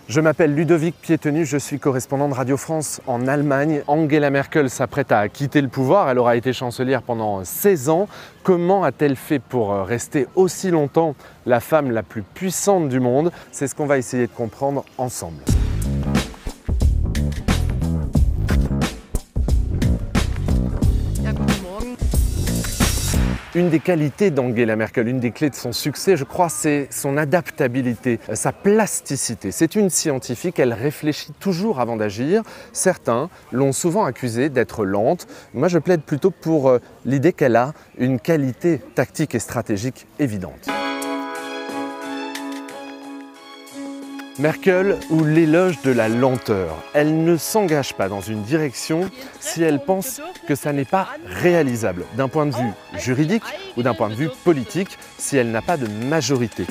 Je m'appelle Ludovic Piétenu, je suis correspondant de Radio France en Allemagne. Angela Merkel s'apprête à quitter le pouvoir, elle aura été chancelière pendant 16 ans. Comment a-t-elle fait pour rester aussi longtemps la femme la plus puissante du monde? C'est ce qu'on va essayer de comprendre ensemble. Une des qualités d'Angela Merkel, une des clés de son succès, je crois, c'est son adaptabilité, sa plasticité. C'est une scientifique, elle réfléchit toujours avant d'agir. Certains l'ont souvent accusée d'être lente. Moi, je plaide plutôt pour l'idée qu'elle a une qualité tactique et stratégique évidente. Merkel ou l'éloge de la lenteur. Elle ne s'engage pas dans une direction si elle pense que ça n'est pas réalisable d'un point de vue juridique ou d'un point de vue politique, si elle n'a pas de majorité.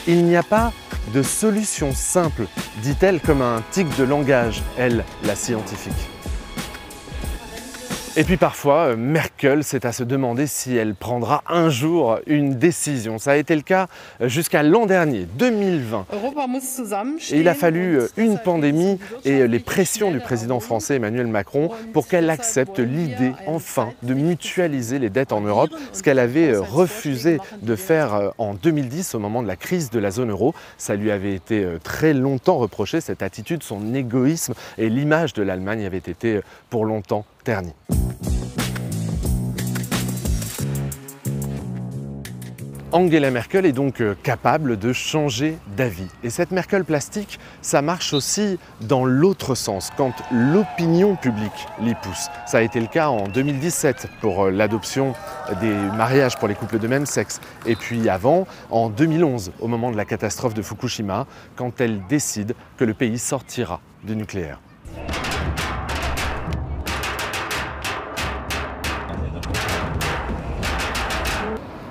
Il n'y a pas de solution simple, dit-elle comme un tic de langage, elle, la scientifique. Et puis parfois, Merkel, c'est à se demander si elle prendra un jour une décision. Ça a été le cas jusqu'à l'an dernier, 2020. Et il a fallu une pandémie et les pressions du président français Emmanuel Macron pour qu'elle accepte l'idée, enfin, de mutualiser les dettes en Europe, ce qu'elle avait refusé de faire en 2010 au moment de la crise de la zone euro. Ça lui avait été très longtemps reproché, cette attitude, son égoïsme, et l'image de l'Allemagne avait été pour longtemps ternie. Angela Merkel est donc capable de changer d'avis. Et cette Merkel plastique, ça marche aussi dans l'autre sens, quand l'opinion publique l'y pousse. Ça a été le cas en 2017 pour l'adoption des mariages pour les couples de même sexe. Et puis avant, en 2011, au moment de la catastrophe de Fukushima, quand elle décide que le pays sortira du nucléaire.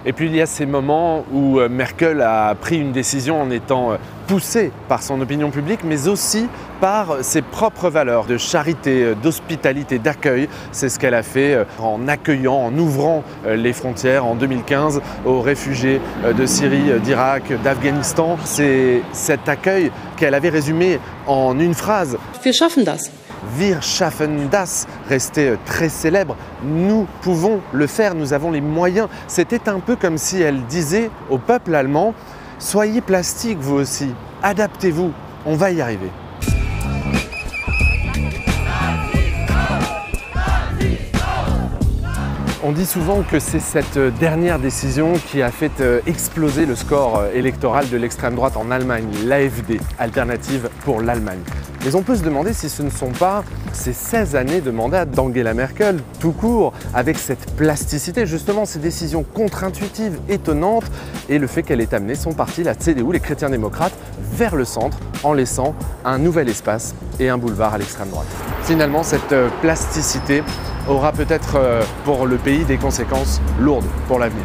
Et puis il y a ces moments où Merkel a pris une décision en étant poussée par son opinion publique, mais aussi par ses propres valeurs de charité, d'hospitalité, d'accueil. C'est ce qu'elle a fait en accueillant, en ouvrant les frontières en 2015 aux réfugiés de Syrie, d'Irak, d'Afghanistan. C'est cet accueil qu'elle avait résumé en une phrase. Wir schaffen das. Wir schaffen das, restait très célèbre. Nous pouvons le faire, nous avons les moyens. C'était un peu comme si elle disait au peuple allemand, soyez plastique vous aussi, adaptez-vous, on va y arriver. On dit souvent que c'est cette dernière décision qui a fait exploser le score électoral de l'extrême droite en Allemagne, l'AfD, Alternative pour l'Allemagne. Mais on peut se demander si ce ne sont pas ces 16 années de mandat d'Angela Merkel, tout court, avec cette plasticité, justement ces décisions contre-intuitives, étonnantes, et le fait qu'elle ait amené son parti, la CDU, les chrétiens démocrates, vers le centre, en laissant un nouvel espace et un boulevard à l'extrême droite. Finalement, cette plasticité aura peut-être pour le pays des conséquences lourdes pour l'avenir.